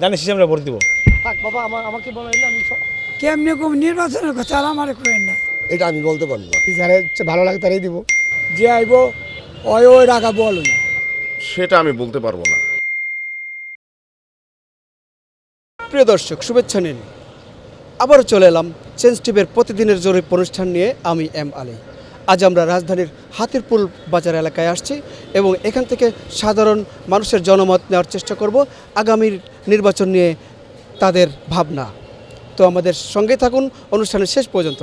জানিস আমরা ভোট দিব। থাক বাবা, আমাকে বলেন না, আমি কেমনি কম নির্বাচনের কথা আমার করেন না, এটা আমি বলতে পারবো না। যারা ভালো লাগে তারাই দিব, যে আইব ওই ওই রাখা বল সেটা আমি বলতে পারবো না। প্রিয় দর্শক, শুভেচ্ছা নিন। আবারও চলে এলাম চেঞ্জ টিভির প্রতিদিনের জরিপ অনুষ্ঠান নিয়ে। আমি এম আলী। আজ আমরা রাজধানীর হাতিরপুল বাজার এলাকায় আসছি এবং এখান থেকে সাধারণ মানুষের জনমত নেওয়ার চেষ্টা করব আগামীর নির্বাচন নিয়ে তাদের ভাবনা। তো আমাদের সঙ্গে থাকুন অনুষ্ঠানের শেষ পর্যন্ত।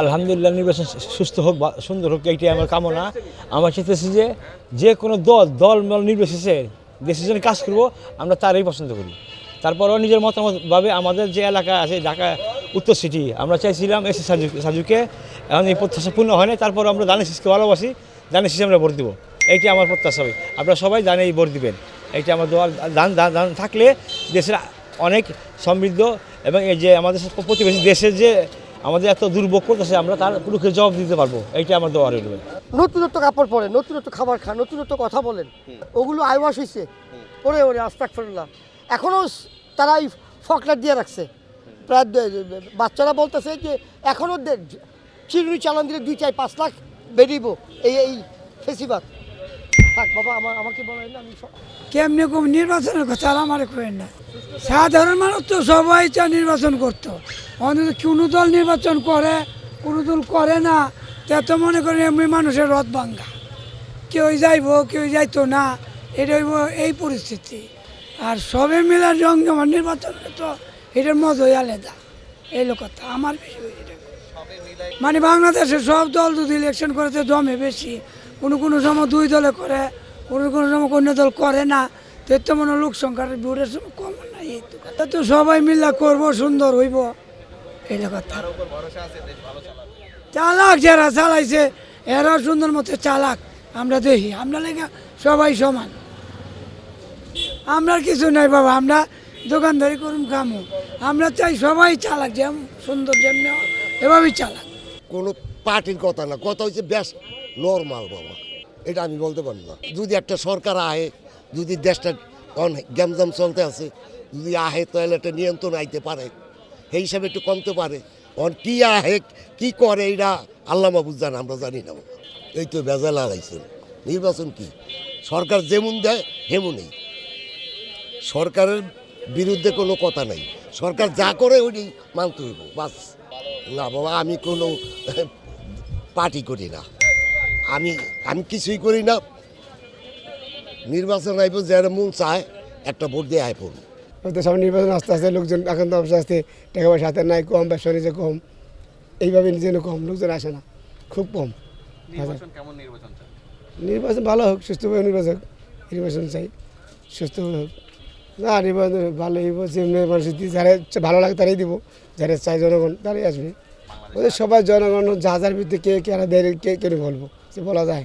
আলহামদুলিল্লাহ, নির্বাচন সুস্থ হোক বা সুন্দর হোক, এইটাই আমার কামনা। আমরা চাইতেছি যে কোনো দল নির্বিশেষে দেশের জন্য কাজ করবো, আমরা তারই পছন্দ করি। তারপরেও নিজের মতামতভাবে আমাদের যে এলাকা আছে ঢাকা উত্তর সিটি, আমরা চাইছিলাম এস এ সাজুকে, এখন এই প্রত্যাশা পূর্ণ হয় না। তারপর আমরা দানিশকে ভালোবাসি, দানিশ আমরা ভোট দিব, এইটি আমার প্রত্যাশা। হবে আপনারা সবাই জানেই ভোট দিবেন, এইটা আমার দোয়ার দান থাকলে দেশের অনেক সমৃদ্ধ এবং এই যে আমাদের প্রতিবেশী দেশের যে আমাদের এত দুর্ভোগ করতেছে, আমরা তার পুরুষকে জবাব দিতে পারবো, এইটা আমার দোয়া রইল। নতুনত্ব কাপড় পরেন, নতুনত্ব খাবার খান, নতুনত্ব কথা বলেন, ওগুলো আইওয়াশ হয়েছে। ওরে আস্তাগফিরুল্লাহ, এখনও তারা এই ফকলার দিয়ে রাখছে। প্রায় বাচ্চারা বলতেছে যে এখনও চিরুনি চালান দিলে 2-4-5 লাখ বেরিব এই ফেসিবাদ। থাক বাবা, আমাকে বলেন না, আমি কেমনি কম নির্বাচনের কথা আমার করেন না। সাধারণ মানুষ তো সবাই চা নির্বাচন করতো, অন্তত কোনো দল নির্বাচন করে, কোনো দল করে না। তা তো মনে করেন এমনি মানুষের রথ ভাঙ্গা, কেউ যাইব কেউ যাইতো না, এটা হইব এই পরিস্থিতি। আর সবে মিলার জমজমাট নির্বাচন তো এটার মজাই আলাদা। এই কথা আমার বেশি এটা, মানে বাংলাদেশের সব দল যদি ইলেকশন করেছে জমে বেশি, কোনো সময় 2 দলে করে, কোনো সময় কোনো দল করে না। তো মনে লোক সংখ্যার ভোটের সময় কম না, এই তো কথা। তো সবাই মিলে করবো, সুন্দর হইব, এই কথা। চালাক যারা চালাইছে এরা সুন্দর মতো চালাক, আমরা দেখি। আমরা লেগে সবাই সমান, আমরা কিছু নাই বাবা, আমরা দোকানদারি করুন কামু। আমরা চাই সবাই চালাক, যেমন সুন্দর যেমনি এভাবেই চালাক। কোনো পার্টির কথা না, কথা হচ্ছে বেশ নর্মাল বাবা, এটা আমি বলতে পারবো না। যদি একটা সরকার আহে, যদি দেশটা অনেক গ্যামজাম চলতে আছে, যদি আহে তাহলে একটা নিয়ন্ত্রণ আইতে পারে, সেই হিসাবে একটু কমতে পারে। কি আহে কি করে এটা আল্লাহ মাহফুজ জানে, আমরা জানি না বাবা। এই তো ভেজাল আলাইছেন। নির্বাচন কি সরকার যেমন দেয় তেমনই, সরকারের বিরুদ্ধে কোনো কথা নাই, সরকার যা করে ওইটি মানতে হইব বাস। না বাবা, আমি কোনো পার্টি করি না, আমি কিছুই করি না। নির্বাচন আইব, যারা মন চায় একটা ভোট দিয়ে আয় পড়ুন। তো সব নির্বাচন আস্তে আস্তে লোকজন এখন তো আস্তে আস্তে টাকা পয়সা হাতে নাই, কম, ব্যবসা নিজে কম, এইভাবে নিজে কম, লোকজন আসে না, খুব কম। নির্বাচন ভালো হোক, সুস্থভাবে নির্বাচন চাই, সুস্থভাবে হোক। না নির্বাচন ভালো হইব, যেমনি মানুষ যারা ভালো লাগে তারাই দিব, যারা চাই জনগণ তারাই আসবে। ওদের সবাই জনগণ যার ভিত্তি কে কেনা দেয় কেন বলবো, সে বলা যায়।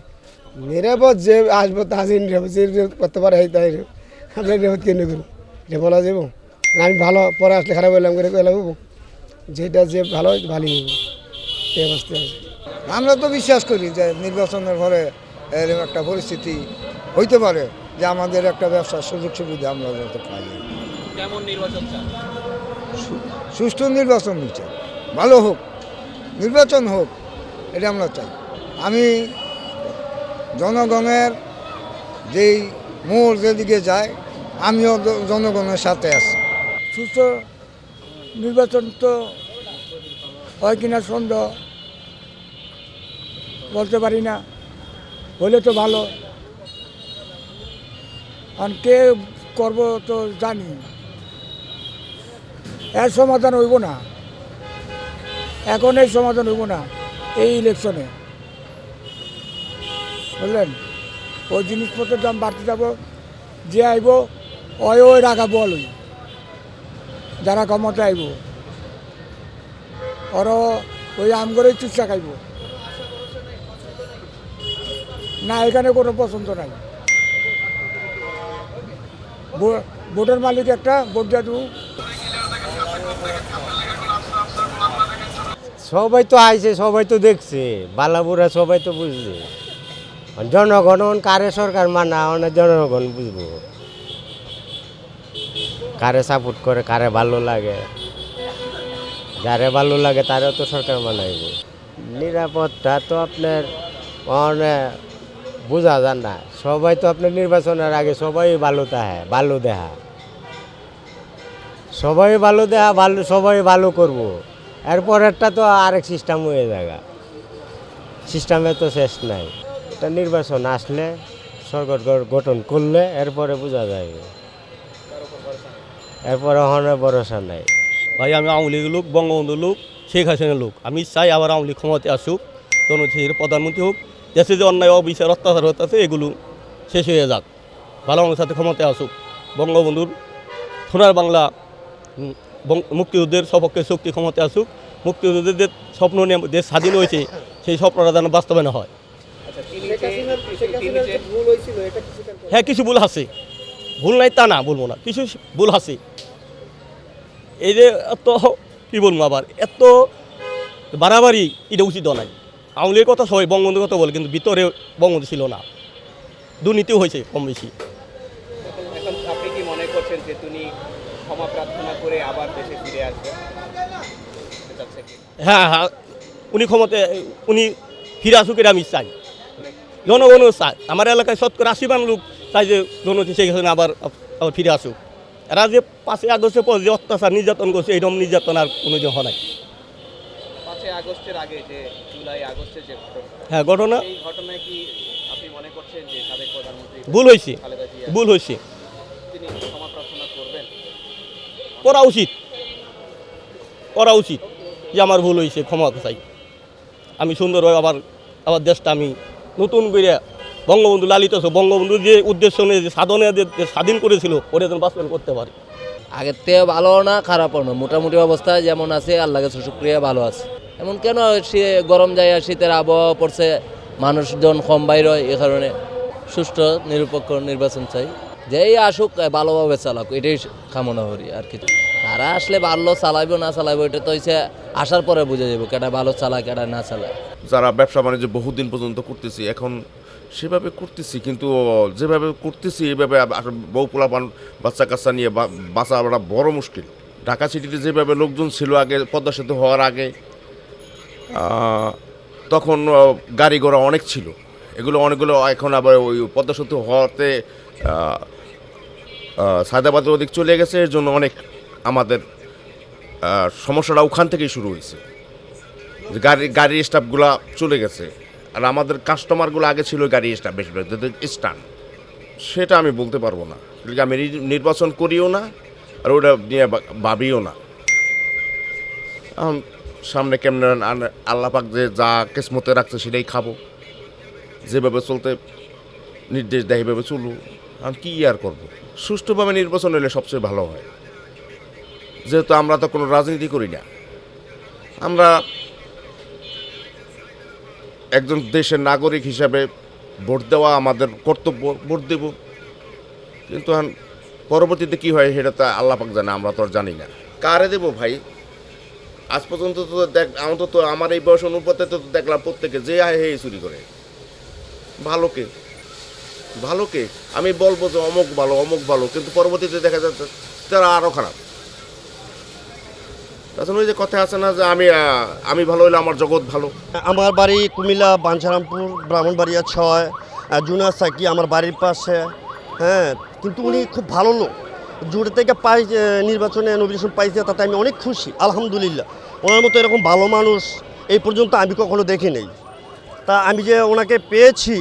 নিরাপদ যে আসবো তা নিরাপদ, যে করতে পারে তাই আমরা নিরাপদ কেন করবো, এটা বলা যাবো। আমি ভালো পরে আসলে খারাপ হইলাম করে হবো, যেটা যে ভালো ভালোই হবো, এই অবস্থা আছে। আমরা তো বিশ্বাস করি যে নির্বাচনের পরে এরকম একটা পরিস্থিতি হইতে পারে যে আমাদের একটা ব্যবসার সুযোগ সুবিধা আমরা যাতে পাই। কেমন নির্বাচন চান? সুষ্ঠু নির্বাচন চাই, ভালো হোক, নির্বাচন হোক, এটা আমরা চাই। আমি জনগণের যেই মোড় যেদিকে যায়, আমিও জনগণের সাথে আছি। সুস্থ নির্বাচন তো হয় কিনা সন্দেহ, বলতে পারি না, হলে তো ভালো। আর কে করবো তো জানি, এর সমাধান হইব না, এখন এই সমাধান হইব না এই ইলেকশনে, বুঝলেন। ওই জিনিসপত্রের দাম বাড়তে যাব, যে আইব ওই রাখা বল, যারা ক্ষমতা আইব ওরা ওই আম করে চুষা খাইব না, এখানে কোনো পছন্দ নাই। ভোটের মালিক একটা, ভোট দিয়ে দেবো। সবাই তো আইছে, সবাই তো দেখছে, বালাবুরা সবাই তো বুঝছে। জনগণ কারে সরকার মানা না, জনগণ বুঝবো কারে সাপোর্ট করে, কারে ভালো লাগে। যারে ভালো লাগে তারেও তো সরকার মানাইব। নিরাপত্তা তো আপনার বোঝা যায় না। সবাই তো আপনার নির্বাচনের আগে সবাই ভালো থাকে, ভালো দেখা, সবাই ভালো দেখা, ভালো সবাই ভালো করব। এরপরেরটা তো আরেক সিস্টেম হয়ে যাবে, সিস্টেমে তো শেষ নাই। এটা নির্বাচন আসলে সরকার গঠন করলে এরপরে বোঝা যাবে, এরপরে হনে ভরসা নাই। ভাই আমি আওয়ামী লীগের লোক, বঙ্গবন্ধুর লোক, শেখ হাসিনার লোক। আমি চাই আবার আওয়ামী লীগ ক্ষমতায় আসুক, জনশীল প্রধানমন্ত্রী হোক। দেশে যে অন্যায় অবিচার অত্যাচার হতেছে এগুলো শেষ হয়ে যাক, ভালো মানুষের সাথে ক্ষমতায় আসুক। বঙ্গবন্ধুর সোনার বাংলা মুক্তিযুদ্ধের সপক্ষে শক্তি ক্ষমতায় আসুক। মুক্তিযুদ্ধের স্বপ্ন নিয়ে দেশ স্বাধীন হয়েছে, সেই স্বপ্নটা যেন বাস্তবায়ন হয়। হ্যাঁ, কিছু ভুল আছে, ভুল নাই তা না বলবো না, কিছু ভুল আছে। এই যে এত কী বলবো, আবার এত বাড়াবাড়ি এটা উচিত নাই। আওয়ামী লীগের কথা সবাই বঙ্গবন্ধুর কথা বলে, কিন্তু ভিতরে বঙ্গবন্ধু ছিল না, দুর্নীতিও হয়েছে কম বেশি। এখন আপনি কি মনে করছেন যে তিনি ক্ষমা প্রার্থনা করে আবার দেশে ফিরে আসবেন? হ্যাঁ হ্যাঁ, উনি ক্ষমতায় উনি ফিরে আসুক, এটা আমি চাই, জনগণও চাই। আমার এলাকায় 80% লোক চাই যে জনতি শেখ হাসিনা আবার ফিরে আসুক। এরা যে 5ই আগস্টের পর যে অত্যাচার নির্যাতন করছে, এইরকম নির্যাতন আর কোনো দিন হয় নাই। 5ই আগস্টের আগে যে জুলাই আগস্টের যে হ্যাঁ ঘটনা, এই ঘটনায় কি আপনি মনে করছেন যে সাবেক প্রধানমন্ত্রী ভুল হয়েছে, খালেদা জিয়া ভুল হয়েছে, তিনি ক্ষমা প্রার্থনা করবেন? করা উচিত, করা উচিত যে আমার ভুল হয়েছে, ক্ষমা চাই। আমি সুন্দরভাবে আবার দেশটা আমি নতুন করে বঙ্গবন্ধু লালিত, বঙ্গবন্ধু যে উদ্দেশ্য নিয়ে যে সাধনে যে স্বাধীন করেছিল ওটা যেন বাস্তবায়ন করতে পারি। আগের থেকে ভালো না খারাপও না, মোটামুটি অবস্থায় যেমন আছে আল্লাহ কাছে শুকরিয়া ভালো আছে। এমন কেন গরম যায়, শীতের আবহাওয়া পড়ছে, মানুষজন কম বাইর হয়, এ কারণে সুষ্ঠু নিরপেক্ষ নির্বাচন চাই। যেই আসুক ভালোভাবে চালাক, এটাই কামনা করি। আর কিছু তারা আসলে ভালো চালাইব না চালাইব এটা তো হচ্ছে আসার পরে বুঝে যাবো কেটা ভালো চালায় কেটা না চালায়। যারা ব্যবসা বাণিজ্য বহুদিন পর্যন্ত করতেছি, এখন সেভাবে করতেছি, কিন্তু যেভাবে করতেছি এইভাবে বউ পোলাপান বাচ্চা কাচ্চা নিয়ে বাঁচা বড় মুশকিল। ঢাকা সিটিতে যেভাবে লোকজন ছিল আগে, পদ্মা সেতু হওয়ার আগে, তখন গাড়ি ঘোড়া অনেক ছিল, এগুলো অনেকগুলো এখন আবার ওই পদ্মা সেতু হওয়াতে সায়দাবাদের ওদিক চলে গেছে। এর জন্য অনেক আমাদের সমস্যাটা ওখান থেকেই শুরু হয়েছে, যে গাড়ির স্টাফগুলা চলে গেছে। আর আমাদের কাস্টমারগুলো আগে ছিল গাড়ি স্টাফ, বেশিরভাগ স্ট্যান্ড। সেটা আমি বলতে পারবো না, আমি নির্বাচন করিও না, আর ওটা নিয়ে ভাবিও না। সামনে কেমন আল্লাহ পাক যে যা কিসমতে রাখছে সেটাই খাবো, যেভাবে চলতে নির্দেশ দেয় এভাবে চলু। আমি কী আর করবো, সুষ্ঠুভাবে নির্বাচন হলে সবচেয়ে ভালো হয়। যেহেতু আমরা তো কোনো রাজনীতি করি না, আমরা একজন দেশের নাগরিক হিসাবে ভোট দেওয়া আমাদের কর্তব্য, ভোট দেব। কিন্তু পরবর্তীতে কী হয় সেটা তো আল্লাহ পাক জানে, আমরা তো আর জানি না। কারে দেব ভাই? আজ পর্যন্ত তো অন্তত আমার এই বয়স অনুপাতে তো দেখলাম প্রত্যেকে যে আয় হে চুরি করে। ভালোকে ভালোকে আমি বলবো যে অমুক ভালো, কিন্তু পরবর্তীতে দেখা যাচ্ছে তারা আরও খারাপ। তাছাড়া ওই যে কথা আছে না যে আমি ভালো হলে আমার জগৎ ভালো। আমার বাড়ি কুমিল্লা বাঞ্ছারামপুর ব্রাহ্মণবাড়িয়া 6, জুনিয়র সাকি আমার বাড়ির পাশে। হ্যাঁ, কিন্তু উনি খুব ভালো লোক। জুড়ে থেকে নির্বাচনে নমিনেশন পাইছে, তাতে আমি অনেক খুশি, আলহামদুলিল্লাহ। ওনার মতো এরকম ভালো মানুষ এই পর্যন্ত আমি কখনো দেখি নেই। তা আমি যে ওনাকে পেয়েছি,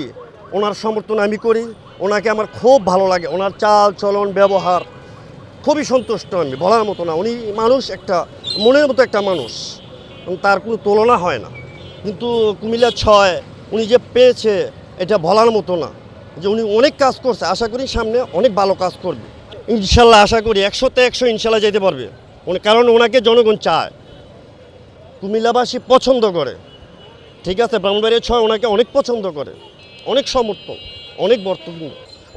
ওনার সমর্থন আমি করি। ওনাকে আমার খুব ভালো লাগে, ওনার চাল চলন ব্যবহার খুবই সন্তুষ্ট আমি, বলার মতো না। উনি মানুষ একটা মনের মতো একটা মানুষ, তার কোনো তুলনা হয় না। কিন্তু কুমিল্লা 6 উনি যে পেয়েছে এটা বলার মতো না, যে উনি অনেক কাজ করছে। আশা করি সামনে অনেক ভালো কাজ করবে ইনশাল্লাহ। আশা করি 100তে 100 ইনশাল্লাহ যেতে পারবে, কারণ ওনাকে জনগণ চায়, কুমিল্লাবাসী পছন্দ করে। ঠিক আছে, ব্রাহ্মণবাড়িয়া 6 ওনাকে অনেক পছন্দ করে, অনেক সমর্থন, অনেক বর্তমান।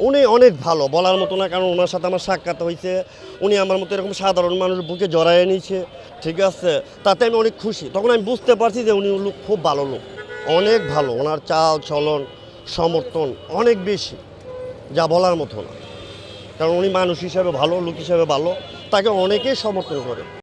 উনি অনেক ভালো, বলার মতো না, কারণ ওনার সাথে আমার সাক্ষাৎ হয়েছে। উনি আমার মতো এরকম সাধারণ মানুষ বুকে জড়াইয়ে নিয়েছে, ঠিক আছে, তাতে আমি অনেক খুশি। তখন আমি বুঝতে পারছি যে উনি লোক খুব ভালো লোক, অনেক ভালো। ওনার চাল চলন সমর্থন অনেক বেশি, যা বলার মতো না। কারণ উনি মানুষ হিসাবে ভালো, লোক হিসাবে ভালো, তাকে অনেকেই সমর্থন করে।